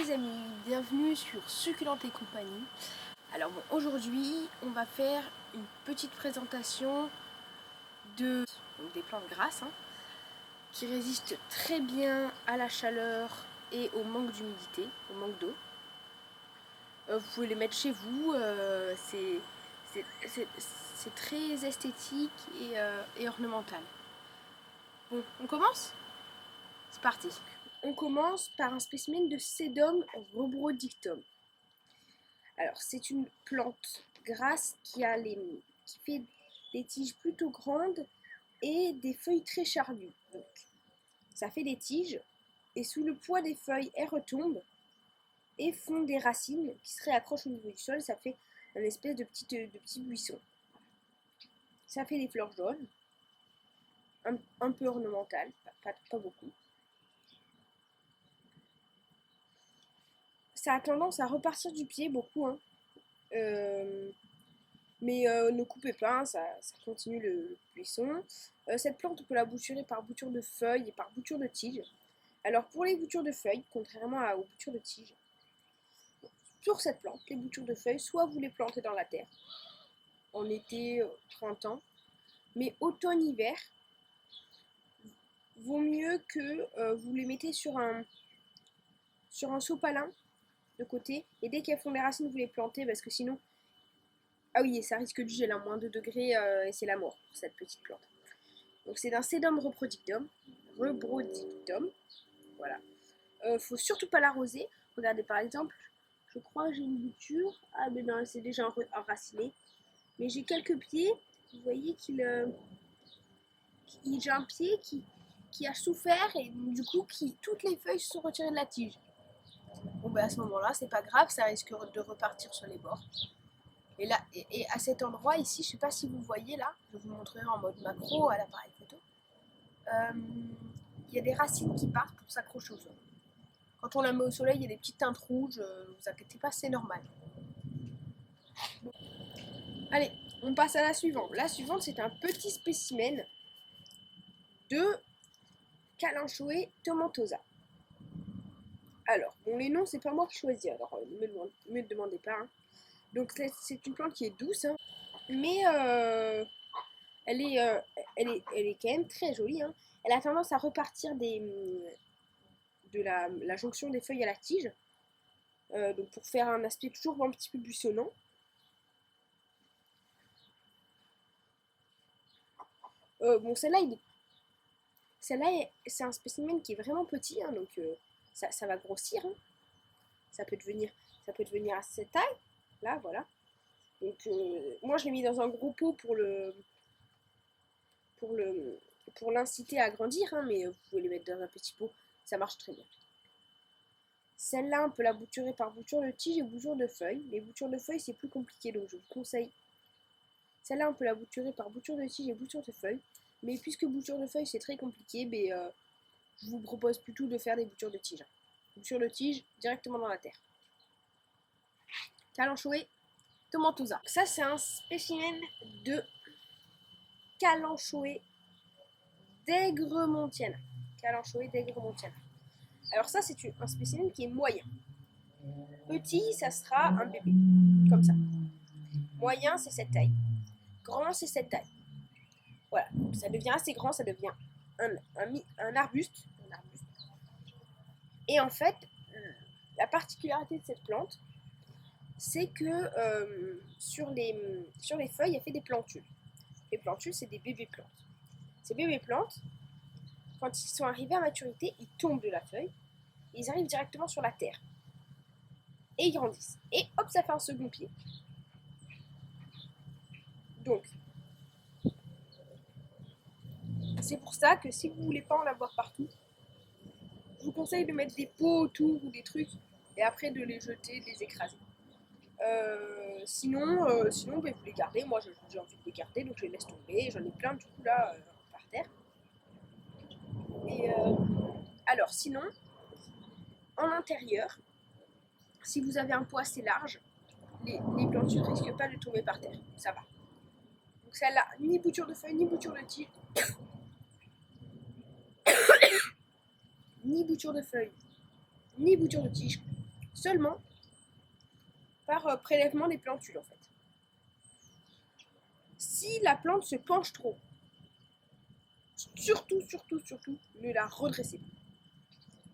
les amis, bienvenue sur Succulente et compagnie. Alors bon, aujourd'hui on va faire une petite présentation des plantes grasses qui résistent très bien à la chaleur et au manque d'humidité, au manque d'eau. Vous pouvez les mettre chez vous, c'est très esthétique et ornemental. Bon, on commence ? C'est parti. On commence par un spécimen de Sedum rubrodictum. Alors, c'est une plante grasse qui fait des tiges plutôt grandes et des feuilles très charnues. Donc, ça fait des tiges et sous le poids des feuilles, elles retombent et font des racines qui se réaccrochent au niveau du sol. Ça fait une espèce de petit buisson. Ça fait des fleurs jaunes, un peu ornementales, pas beaucoup. Ça a tendance à repartir du pied beaucoup, mais ne coupez pas, ça continue le buisson. Cette plante, on peut la bouturer par bouture de feuilles et par bouture de tiges. Alors pour les boutures de feuilles, contrairement aux boutures de tiges, sur cette plante, les boutures de feuilles, soit vous les plantez dans la terre, en été, printemps, mais automne-hiver, vaut mieux que vous les mettez sur un sopalin de côté, et dès qu'elles font des racines, vous les plantez, parce que sinon, ah oui, et ça risque du gel à moins 2 degrés, et c'est la mort pour cette petite plante. Donc c'est d'un Sedum rubrodictum, voilà. Faut surtout pas l'arroser. Regardez par exemple, je crois que j'ai une bouture, ah mais non, c'est déjà enraciné, mais j'ai quelques pieds, vous voyez j'ai un pied qui a souffert et du coup toutes les feuilles se sont retirées de la tige. Bon ben à ce moment-là, c'est pas grave, ça risque de repartir sur les bords. Et là, et à cet endroit ici, je sais pas si vous voyez là, je vous montrerai en mode macro à l'appareil photo. Il y a des racines qui partent pour s'accrocher au sol. Quand on la met au soleil, il y a des petites teintes rouges, ne vous inquiétez pas, c'est normal. Bon. Allez, on passe à la suivante. La suivante, c'est un petit spécimen de Kalanchoe tomentosa. Alors, bon, les noms, c'est pas moi qui choisis, alors ne me demandez pas. Donc, c'est une plante qui est douce, mais elle est quand même très jolie. Elle a tendance à repartir de la jonction des feuilles à la tige, donc pour faire un aspect toujours un petit peu buissonnant. Bon, celle-là, c'est un spécimen qui est vraiment petit, donc ça va grossir. Ça peut devenir à cette taille, là, voilà. Donc moi, je l'ai mis dans un gros pot pour l'inciter à grandir, mais vous pouvez les mettre dans un petit pot, ça marche très bien. Celle-là, on peut la bouturer par bouture de tige et bouture de feuilles. Les boutures de feuilles, c'est plus compliqué, donc je vous conseille. Celle-là, on peut la bouturer par bouture de tige et bouture de feuilles. Mais puisque bouture de feuilles, c'est très compliqué, je vous propose plutôt de faire des boutures de tige. Bouture de tige directement dans la terre. Kalanchoe tomentosa. Ça, c'est un spécimen de Kalanchoe d'Aigremontiana. Kalanchoe d'Aigremontiana. Alors ça, c'est un spécimen qui est moyen. Petit, ça sera un bébé, comme ça. Moyen, c'est cette taille. Grand, c'est cette taille. Voilà, ça devient assez grand, ça devient un arbuste. Et en fait, la particularité de cette plante, c'est que sur les feuilles, elle fait des plantules. Les plantules, c'est des bébés plantes. Ces bébés plantes, quand ils sont arrivés à maturité, ils tombent de la feuille, et ils arrivent directement sur la terre. Et ils grandissent. Et hop, ça fait un second pied. Donc, c'est pour ça que si vous voulez pas en avoir partout, je vous conseille de mettre des pots autour ou des trucs, et après de les jeter, de les écraser. Sinon, vous les gardez. Moi, j'ai envie de les garder, donc je les laisse tomber. J'en ai plein du coup là par terre. Et alors, sinon, en intérieur, si vous avez un pot assez large, les plantules ne risquent pas de tomber par terre. Ça va. Donc celle-là, ni bouture de feuilles, ni bouture de tige. Ni bouture de feuilles, ni bouture de tige. seulement par prélèvement des plantules en fait. Si la plante se penche trop, surtout ne la redressez pas.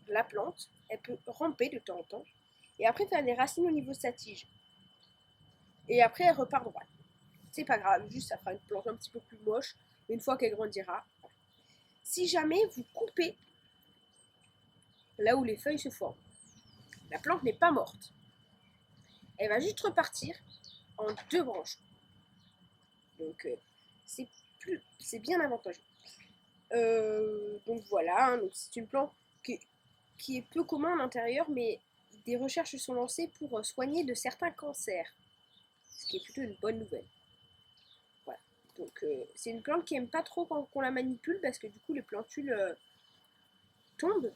La plante, elle peut ramper de temps en temps et après faire des racines au niveau de sa tige. Et après elle repart droite. C'est pas grave, juste ça fera une plante un petit peu plus moche, mais une fois qu'elle grandira. Si jamais vous coupez là où les feuilles se forment, la plante n'est pas morte. Elle va juste repartir en 2 branches. Donc c'est bien avantageux. Donc voilà, donc c'est une plante qui est peu commun à l'intérieur, mais des recherches sont lancées pour soigner de certains cancers, ce qui est plutôt une bonne nouvelle. Voilà. Donc c'est une plante qui aime pas trop quand on la manipule parce que du coup les plantules tombent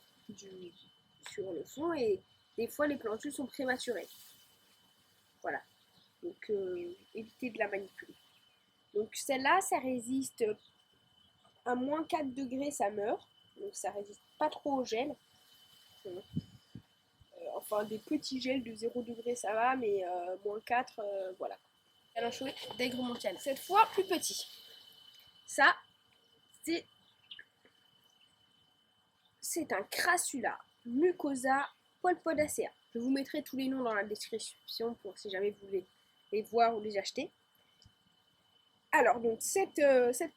sur le fond et des fois les plantules sont prématurées. Voilà. Donc évitez de la manipuler. Donc celle-là, ça résiste à moins 4 degrés, ça meurt. Donc ça résiste pas trop au gel. Enfin des petits gels de 0 degré ça va, mais moins 4, voilà. Alors je d'Aigre mondial. Cette fois plus petit. Ça, c'est un Crassula mucosa polpodacea. Je vous mettrai tous les noms dans la description pour si jamais vous voulez les voir ou les acheter. Alors donc cette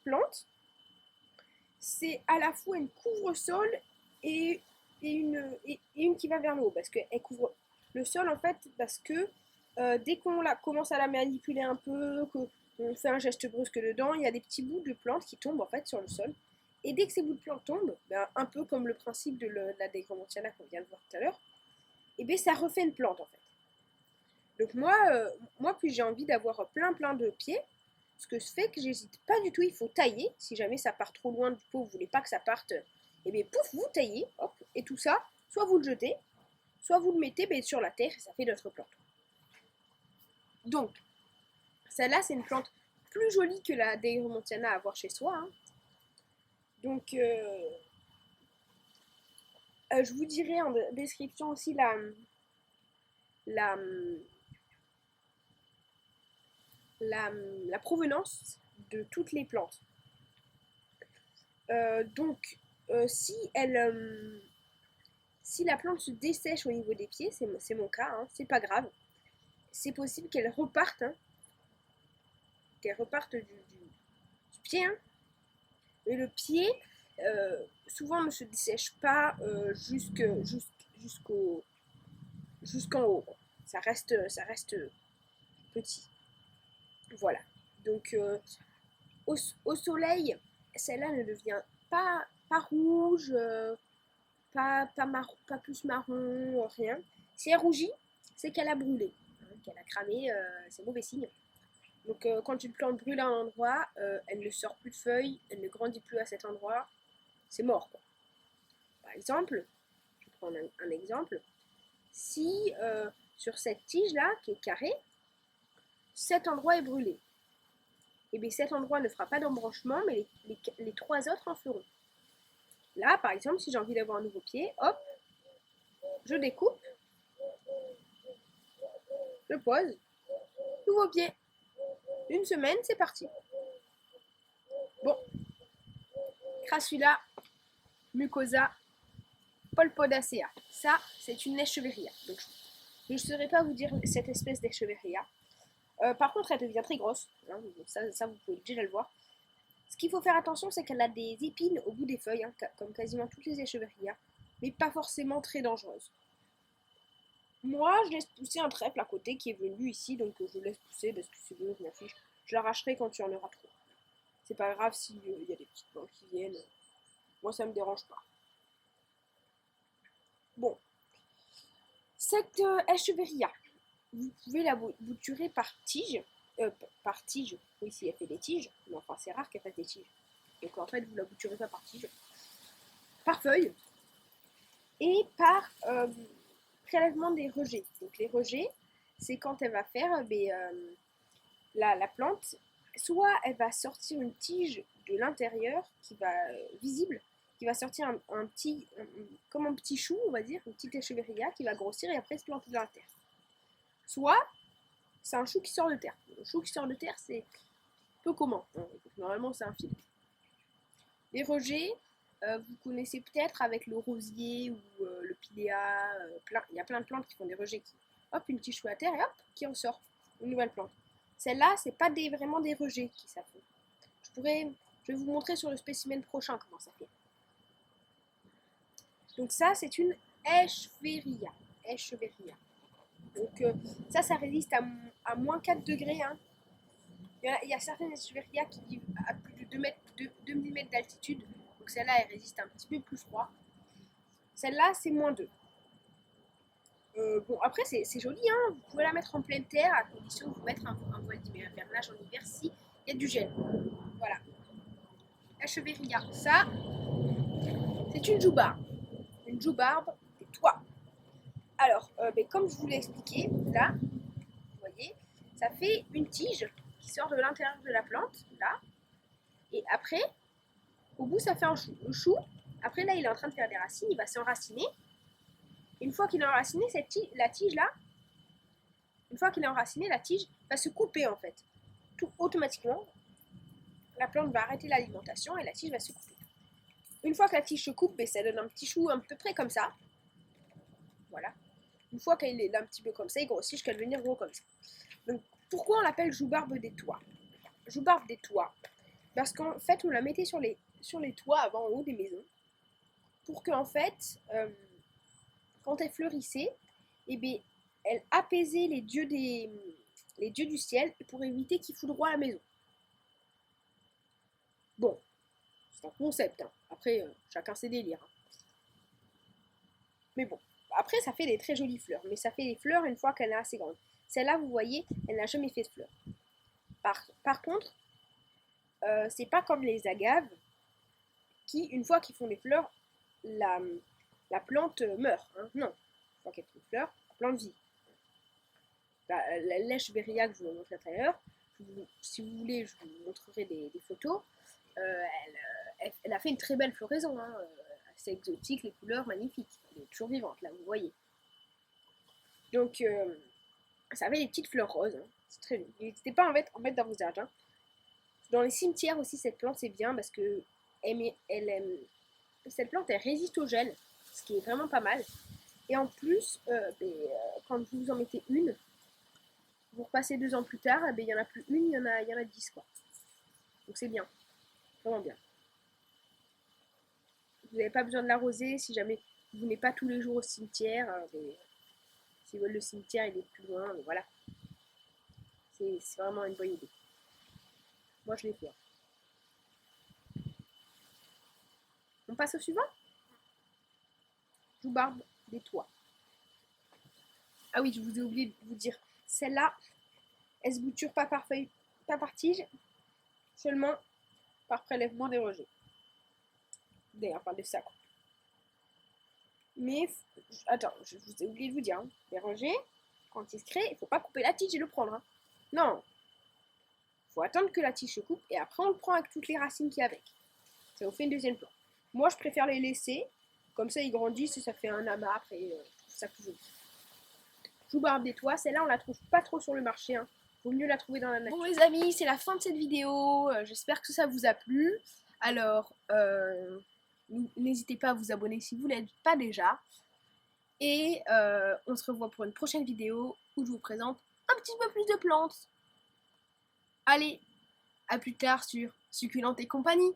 plante, c'est à la fois une couvre-sol et une qui va vers le haut parce qu'elle couvre le sol en fait parce que dès qu'on commence à la manipuler un peu, qu'on fait un geste brusque dedans, il y a des petits bouts de plantes qui tombent en fait sur le sol. Et dès que ces bouts de plantes tombent, ben, un peu comme le principe de la Dendromontiana qu'on vient de voir tout à l'heure, et bien ça refait une plante en fait. Donc moi plus j'ai envie d'avoir plein de pieds, ce que je fais que j'hésite pas du tout, il faut tailler. Si jamais ça part trop loin du pot, vous voulez pas que ça parte, et bien pouf, vous taillez, hop, et tout ça, soit vous le jetez, soit vous le mettez sur la terre et ça fait notre plante. Donc, celle-là, c'est une plante plus jolie que la Dendromontiana à avoir chez soi. Hein. Donc, je vous dirai en description aussi la, la provenance de toutes les plantes. Donc, si la plante se dessèche au niveau des pieds, c'est mon cas, hein, c'est pas grave. C'est possible qu'elle reparte, hein, du pied. Hein. Et le pied, souvent ne se dessèche pas jusqu'en haut. Ça reste petit. Voilà. Donc au soleil, celle-là ne devient pas rouge, pas plus marron, rien. Si elle rougit, c'est qu'elle a brûlé, hein, qu'elle a cramé, c'est mauvais signe. Donc quand une plante brûle à un endroit, elle ne sort plus de feuilles, elle ne grandit plus à cet endroit, c'est mort quoi. Par exemple, je prends un exemple, si sur cette tige là qui est carrée, cet endroit est brûlé, et bien cet endroit ne fera pas d'embranchement, mais les 3 autres en feront. Là par exemple, si j'ai envie d'avoir un nouveau pied, hop, je découpe, je pose, nouveau pied. Une semaine, c'est parti. Bon, Crassula mucosa polpodacea. Ça, c'est une echeveria. Donc, je ne saurais pas vous dire cette espèce d'echeveria. Par contre, elle devient très grosse. Hein, ça, vous pouvez déjà le voir. Ce qu'il faut faire attention, c'est qu'elle a des épines au bout des feuilles, hein, comme quasiment toutes les echeverias, mais pas forcément très dangereuses. Moi, je laisse pousser un trèfle à côté qui est venu ici, donc je laisse pousser parce que c'est bon, je m'en fiche. Je l'arracherai quand il y en aura trop. C'est pas grave s'il y a des petites plantes qui viennent. Moi, ça me dérange pas. Bon. Cette echeveria, vous pouvez la bouturer par tige. Oui, si elle fait des tiges. Mais enfin, c'est rare qu'elle fasse des tiges. Donc en fait, vous la bouturez pas par tige. Par feuille. Et par prélèvement des rejets. Donc les rejets, c'est quand elle va faire la plante, soit elle va sortir une tige de l'intérieur qui va visible, qui va sortir comme un petit chou, on va dire, une petite echeveria qui va grossir et après se planter dans la terre. Soit, c'est un chou qui sort de terre. Le chou qui sort de terre, c'est peu commun. Normalement, c'est un fil. Les rejets, vous connaissez peut-être avec le rosier ou le pilea. Il y a plein de plantes qui font des rejets qui, hop, une petite chou à terre et hop, qui en sort une nouvelle plante. Celle-là, c'est pas vraiment des rejets qui ça fait. Je vais vous montrer sur le spécimen prochain comment ça fait. Donc ça, c'est une echeveria. Donc ça résiste à moins 4 degrés. Hein. Il y a certaines echeveria qui vivent à plus de 2 mm d'altitude. Donc celle-là, elle résiste un petit peu plus froid. Celle-là, c'est moins 2. Bon, après, c'est joli. Hein. Vous pouvez la mettre en pleine terre à condition de vous mettre un voile d'hivernage en hiver s'il y a du gel. Voilà. Echeveria. Ça, c'est une joubarbe. Une joubarbe des toits. Alors, comme je vous l'ai expliqué, là, vous voyez, ça fait une tige qui sort de l'intérieur de la plante, là. Et après, au bout, ça fait un chou. Le chou, après, là, il est en train de faire des racines, il va s'enraciner. Une fois qu'il est enraciné, la tige, là, une fois qu'il est enraciné, la tige va se couper, en fait. Tout automatiquement, la plante va arrêter l'alimentation et la tige va se couper. Une fois que la tige se coupe, ça donne un petit chou à peu près comme ça. Voilà. Une fois qu'il est un petit peu comme ça, il grossit jusqu'à devenir gros comme ça. Donc, pourquoi on l'appelle joubarbe des toits? Joubarbe des toits. Parce qu'en fait, on la mettait sur les toits avant, en haut des maisons. Pour qu'en fait, quand elle fleurissait, elle apaisait les dieux du ciel pour éviter qu'ils foudroient la maison. Bon, c'est un concept. Hein. Après, chacun ses délires. Hein. Mais bon. Après, ça fait des très jolies fleurs, mais ça fait des fleurs une fois qu'elle est assez grande. Celle-là, vous voyez, elle n'a jamais fait de fleurs. Par contre, c'est pas comme les agaves, qui, une fois qu'ils font des fleurs, la plante meurt. Hein. Non, une fois qu'elle fait des fleurs, la plante vit. La l'echeveria que je vous ai montré tout à l'heure, si vous voulez, je vous montrerai des photos. Elle a fait une très belle floraison. Hein. C'est exotique, les couleurs magnifiques. Elle est toujours vivante, là, vous voyez. Donc, ça avait des petites fleurs roses. Hein. C'est très joli. N'hésitez pas à en mettre dans vos jardins. Dans les cimetières aussi, cette plante, c'est bien parce que cette plante, elle résiste au gel, ce qui est vraiment pas mal. Et en plus, quand vous en mettez une, vous repassez 2 ans plus tard, il n'y en a plus une, il y en a 10, quoi. Donc c'est bien. Vraiment bien. Vous n'avez pas besoin de l'arroser si jamais vous n'êtes pas tous les jours au cimetière. Si le cimetière il est plus loin, mais voilà. C'est vraiment une bonne idée. Moi je l'ai fait. On passe au suivant. Joubarbe des toits. Ah oui, je vous ai oublié de vous dire. Celle-là, elle se bouture pas par feuille, pas par tige, seulement par prélèvement des rejets. D'ailleurs, pas de ça. Mais, attends, je vous ai oublié de vous dire. Hein, les rejets, quand ils se créent, il ne faut pas couper la tige et le prendre. Hein. Non. Il faut attendre que la tige se coupe et après on le prend avec toutes les racines qu'il y a avec. Ça vous fait une deuxième plante. Moi, je préfère les laisser. Comme ça, ils grandissent et ça fait un amas après. Ça plus joli. Joubarbe des toits, celle-là, on la trouve pas trop sur le marché. Hein. Vaut mieux la trouver dans la nature. Bon, les amis, c'est la fin de cette vidéo. J'espère que ça vous a plu. Alors, n'hésitez pas à vous abonner si vous ne l'êtes pas déjà. Et on se revoit pour une prochaine vidéo où je vous présente un petit peu plus de plantes. Allez, à plus tard sur Succulentes et compagnie.